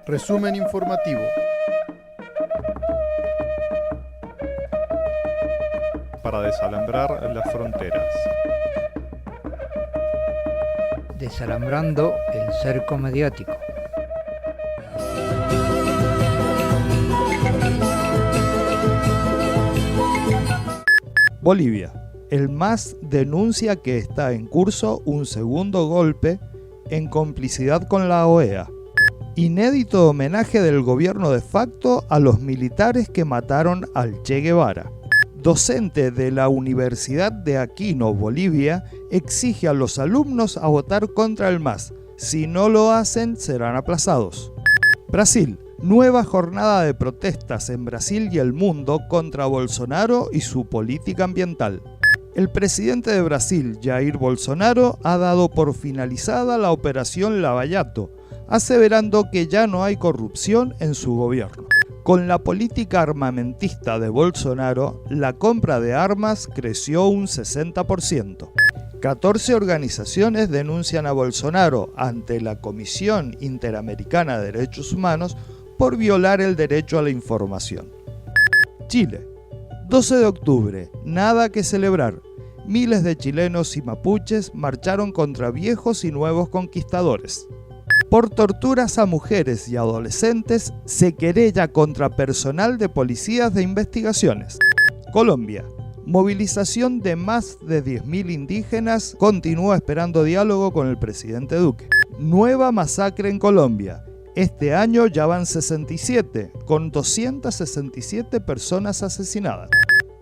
Resumen informativo. Para desalambrar las fronteras. Desalambrando el cerco mediático. Bolivia. El MAS denuncia que está en curso un segundo golpe en complicidad con la OEA. Inédito homenaje del gobierno de facto a los militares que mataron al Che Guevara. Docente de la Universidad de Aquino, Bolivia, exige a los alumnos a votar contra el MAS. Si no lo hacen, serán aplazados. Brasil. Nueva jornada de protestas en Brasil y el mundo contra Bolsonaro y su política ambiental. El presidente de Brasil, Jair Bolsonaro, ha dado por finalizada la operación Lava Jato, aseverando que ya no hay corrupción en su gobierno. Con la política armamentista de Bolsonaro, la compra de armas creció un 60%. 14 organizaciones denuncian a Bolsonaro ante la Comisión Interamericana de Derechos Humanos por violar el derecho a la información. Chile. 12 de octubre, nada que celebrar. Miles de chilenos y mapuches marcharon contra viejos y nuevos conquistadores. Por torturas a mujeres y adolescentes, se querella contra personal de policías de investigaciones. Colombia. Movilización de más de 10.000 indígenas continúa esperando diálogo con el presidente Duque. Nueva masacre en Colombia. Este año ya van 67, con 267 personas asesinadas.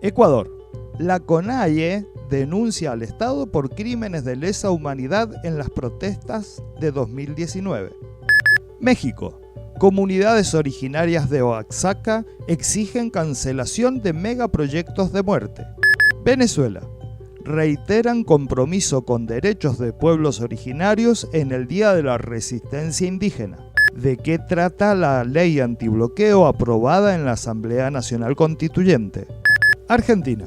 Ecuador. La CONAIE denuncia al Estado por crímenes de lesa humanidad en las protestas de 2019. México. Comunidades originarias de Oaxaca exigen cancelación de megaproyectos de muerte. Venezuela. Reiteran compromiso con derechos de pueblos originarios en el Día de la Resistencia Indígena. ¿De qué trata la ley antibloqueo aprobada en la Asamblea Nacional Constituyente? Argentina.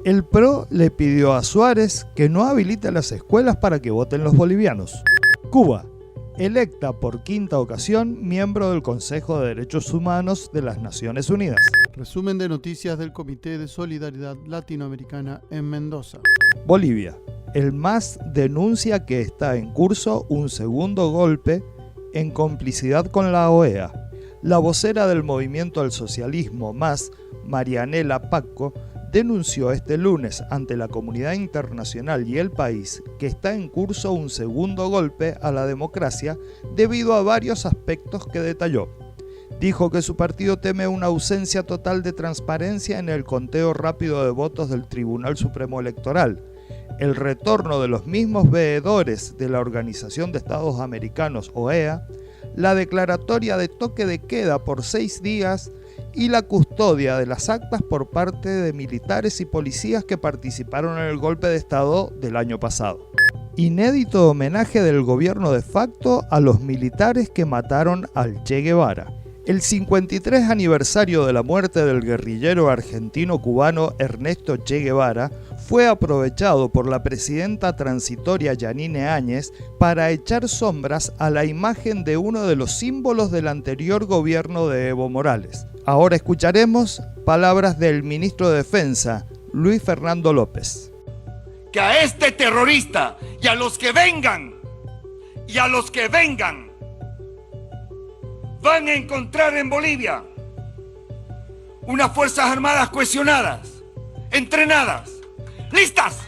El PRO le pidió a Suárez que no habilite las escuelas para que voten los bolivianos. Cuba. Electa por quinta ocasión miembro del Consejo de Derechos Humanos de las Naciones Unidas. Resumen de noticias del Comité de Solidaridad Latinoamericana en Mendoza. Bolivia. El MAS denuncia que está en curso un segundo golpe en complicidad con la OEA. La vocera del Movimiento al Socialismo MAS, Marianela Pacco, denunció este lunes ante la comunidad internacional y el país que está en curso un segundo golpe a la democracia debido a varios aspectos que detalló. Dijo que su partido teme una ausencia total de transparencia en el conteo rápido de votos del Tribunal Supremo Electoral, el retorno de los mismos veedores de la Organización de Estados Americanos, OEA, la declaratoria de toque de queda por 6 días y la custodia de las actas por parte de militares y policías que participaron en el golpe de Estado del año pasado. Inédito homenaje del gobierno de facto a los militares que mataron al Che Guevara. El 53 aniversario de la muerte del guerrillero argentino-cubano Ernesto Che Guevara fue aprovechado por la presidenta transitoria Yanine Áñez para echar sombras a la imagen de uno de los símbolos del anterior gobierno de Evo Morales. Ahora escucharemos palabras del ministro de Defensa, Luis Fernando López. Que a este terrorista y a los que vengan, van a encontrar en Bolivia unas fuerzas armadas cohesionadas, entrenadas, listas.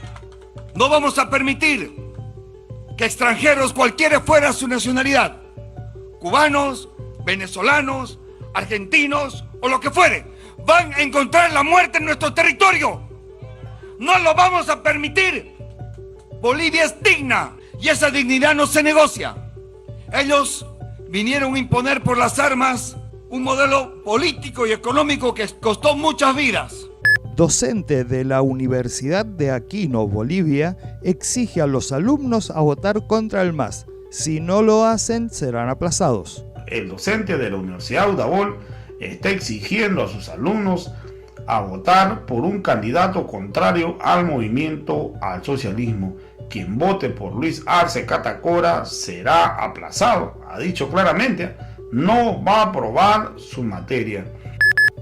No vamos a permitir que extranjeros, cualquiera fuera su nacionalidad, cubanos, venezolanos, argentinos o lo que fuere, van a encontrar la muerte en nuestro territorio. No lo vamos a permitir. Bolivia es digna y esa dignidad no se negocia. Ellos vinieron a imponer por las armas un modelo político y económico que costó muchas vidas. Docente de la Universidad de Aquino, Bolivia, exige a los alumnos a votar contra el MAS. Si no lo hacen, serán aplazados. El docente de la Universidad Udabol está exigiendo a sus alumnos a votar por un candidato contrario al movimiento al socialismo. Quien vote por Luis Arce Catacora será aplazado, ha dicho claramente. no va a aprobar su materia.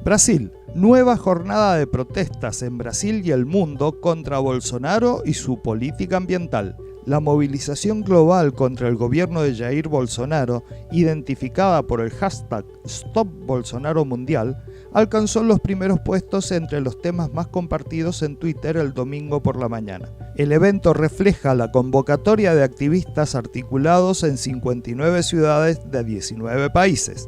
Brasil. Nueva jornada de protestas en Brasil y el mundo contra Bolsonaro y su política ambiental. La movilización global contra el gobierno de Jair Bolsonaro, identificada por el hashtag #StopBolsonaroMundial, alcanzó los primeros puestos entre los temas más compartidos en Twitter el domingo por la mañana. El evento refleja la convocatoria de activistas articulados en 59 ciudades de 19 países.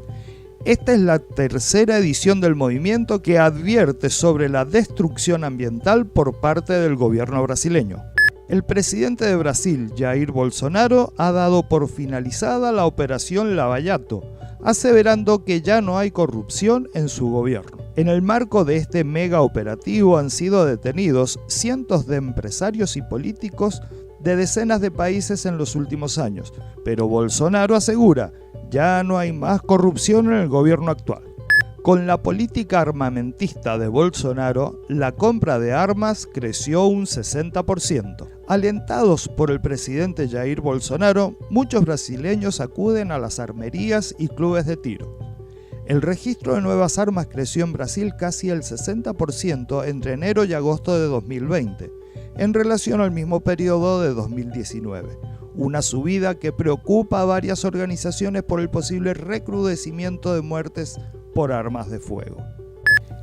Esta es la tercera edición del movimiento que advierte sobre la destrucción ambiental por parte del gobierno brasileño. El presidente de Brasil, Jair Bolsonaro, ha dado por finalizada la operación Lava Jato, aseverando que ya no hay corrupción en su gobierno. En el marco de este mega operativo han sido detenidos cientos de empresarios y políticos de decenas de países en los últimos años, pero Bolsonaro asegura, ya no hay más corrupción en el gobierno actual. Con la política armamentista de Bolsonaro, la compra de armas creció un 60%. Alentados por el presidente Jair Bolsonaro, muchos brasileños acuden a las armerías y clubes de tiro. El registro de nuevas armas creció en Brasil casi el 60% entre enero y agosto de 2020, en relación al mismo periodo de 2019. Una subida que preocupa a varias organizaciones por el posible recrudecimiento de muertes por armas de fuego.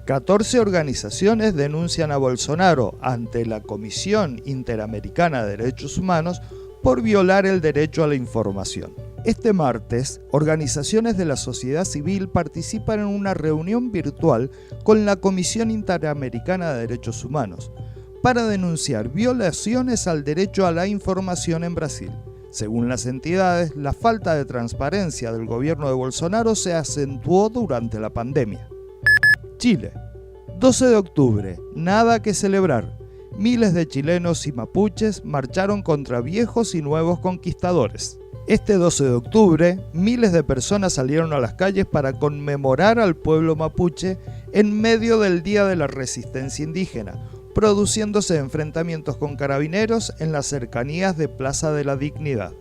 14 organizaciones denuncian a Bolsonaro ante la Comisión Interamericana de Derechos Humanos por violar el derecho a la información. Este martes, organizaciones de la sociedad civil participan en una reunión virtual con la Comisión Interamericana de Derechos Humanos para denunciar violaciones al derecho a la información en Brasil. Según las entidades, la falta de transparencia del gobierno de Bolsonaro se acentuó durante la pandemia. Chile. 12 de octubre, nada que celebrar. Miles de chilenos y mapuches marcharon contra viejos y nuevos conquistadores. Este 12 de octubre, miles de personas salieron a las calles para conmemorar al pueblo mapuche en medio del Día de la Resistencia Indígena, produciéndose enfrentamientos con carabineros en las cercanías de Plaza de la Dignidad.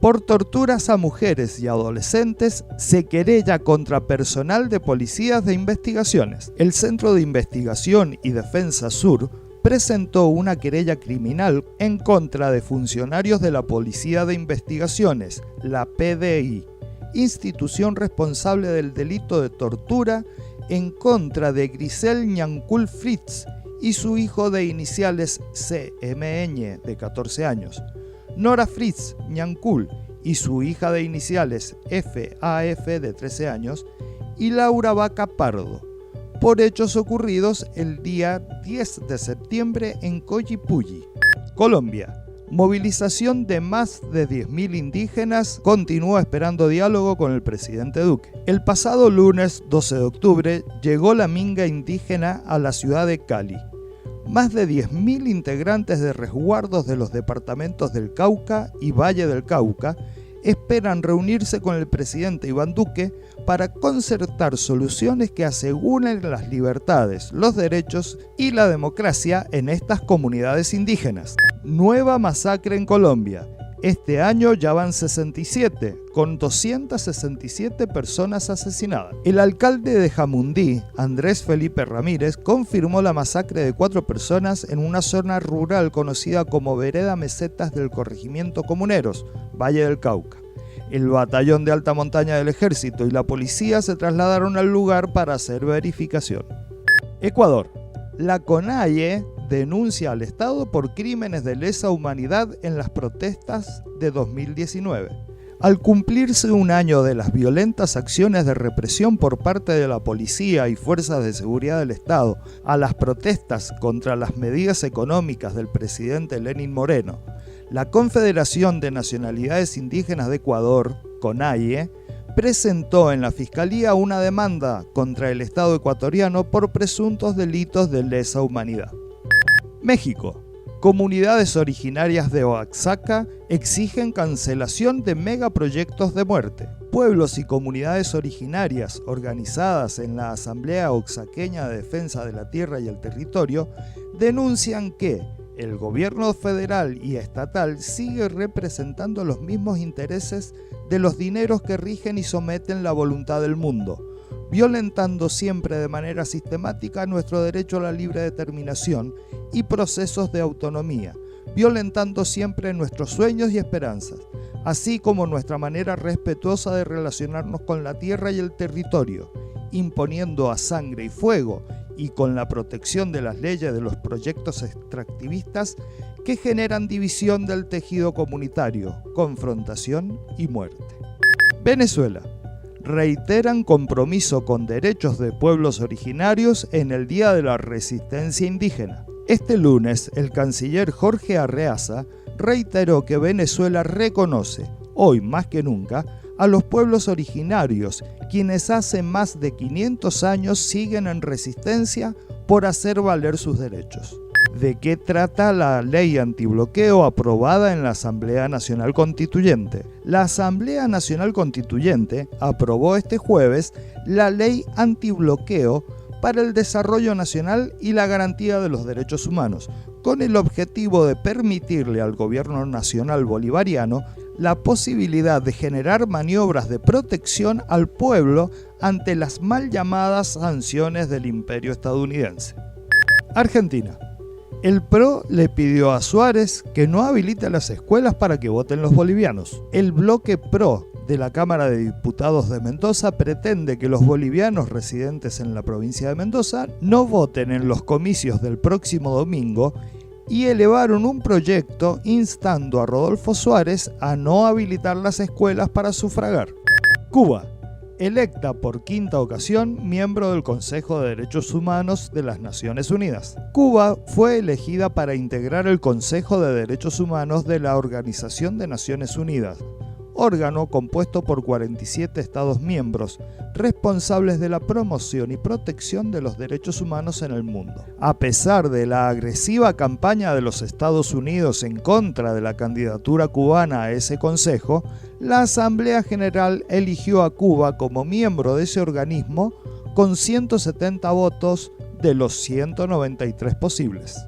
Por torturas a mujeres y adolescentes se querella contra personal de policías de investigaciones. El Centro de Investigación y Defensa Sur presentó una querella criminal en contra de funcionarios de la Policía de Investigaciones, la PDI, institución responsable del delito de tortura, en contra de Grisel Ñancul Fritz y su hijo de iniciales CMN de 14 años, Nora Fritz Ñancul y su hija de iniciales FAF de 13 años, y Laura Vaca Pardo, por hechos ocurridos el día 10 de septiembre en Collipulli. Colombia. Movilización de más de 10.000 indígenas continúa esperando diálogo con el presidente Duque. El pasado lunes 12 de octubre llegó la minga indígena a la ciudad de Cali. Más de 10.000 integrantes de resguardos de los departamentos del Cauca y Valle del Cauca esperan reunirse con el presidente Iván Duque para concertar soluciones que aseguren las libertades, los derechos y la democracia en estas comunidades indígenas. Nueva masacre en Colombia. Este año ya van 67, con 267 personas asesinadas. El alcalde de Jamundí, Andrés Felipe Ramírez, confirmó la masacre de 4 personas en una zona rural conocida como Vereda Mesetas del corregimiento Comuneros, Valle del Cauca. El batallón de alta montaña del ejército y la policía se trasladaron al lugar para hacer verificación. Ecuador. La CONAIE denuncia al Estado por crímenes de lesa humanidad en las protestas de 2019. Al cumplirse un año de las violentas acciones de represión por parte de la policía y fuerzas de seguridad del Estado a las protestas contra las medidas económicas del presidente Lenín Moreno, la Confederación de Nacionalidades Indígenas de Ecuador, CONAIE, presentó en la Fiscalía una demanda contra el Estado ecuatoriano por presuntos delitos de lesa humanidad. México. Comunidades originarias de Oaxaca exigen cancelación de megaproyectos de muerte. Pueblos y comunidades originarias organizadas en la Asamblea Oaxaqueña de Defensa de la Tierra y el Territorio denuncian que, El gobierno federal y estatal sigue representando los mismos intereses de los dineros que rigen y someten la voluntad del mundo, violentando siempre de manera sistemática nuestro derecho a la libre determinación y procesos de autonomía, violentando siempre nuestros sueños y esperanzas, así como nuestra manera respetuosa de relacionarnos con la tierra y el territorio, imponiendo a sangre y fuego y con la protección de las leyes de los proyectos extractivistas que generan división del tejido comunitario, confrontación y muerte. Venezuela. Reiteran compromiso con derechos de pueblos originarios en el Día de la Resistencia Indígena. Este lunes, el canciller Jorge Arreaza reiteró que Venezuela reconoce, hoy más que nunca, a los pueblos originarios, quienes hace más de 500 años siguen en resistencia por hacer valer sus derechos. ¿De qué trata la ley antibloqueo aprobada en la Asamblea Nacional Constituyente? La Asamblea Nacional Constituyente aprobó este jueves la ley antibloqueo para el desarrollo nacional y la garantía de los derechos humanos, con el objetivo de permitirle al gobierno nacional bolivariano la posibilidad de generar maniobras de protección al pueblo ante las mal llamadas sanciones del imperio estadounidense. Argentina. El PRO le pidió a Suárez que no habilite las escuelas para que voten los bolivianos. El bloque PRO de la Cámara de Diputados de Mendoza pretende que los bolivianos residentes en la provincia de Mendoza no voten en los comicios del próximo domingo y elevaron un proyecto instando a Rodolfo Suárez a no habilitar las escuelas para sufragar. Cuba. Electa por quinta ocasión miembro del Consejo de Derechos Humanos de las Naciones Unidas. Cuba fue elegida para integrar el Consejo de Derechos Humanos de la Organización de Naciones Unidas, órgano compuesto por 47 Estados miembros, responsables de la promoción y protección de los derechos humanos en el mundo. A pesar de la agresiva campaña de los Estados Unidos en contra de la candidatura cubana a ese consejo, la Asamblea General eligió a Cuba como miembro de ese organismo con 170 votos de los 193 posibles.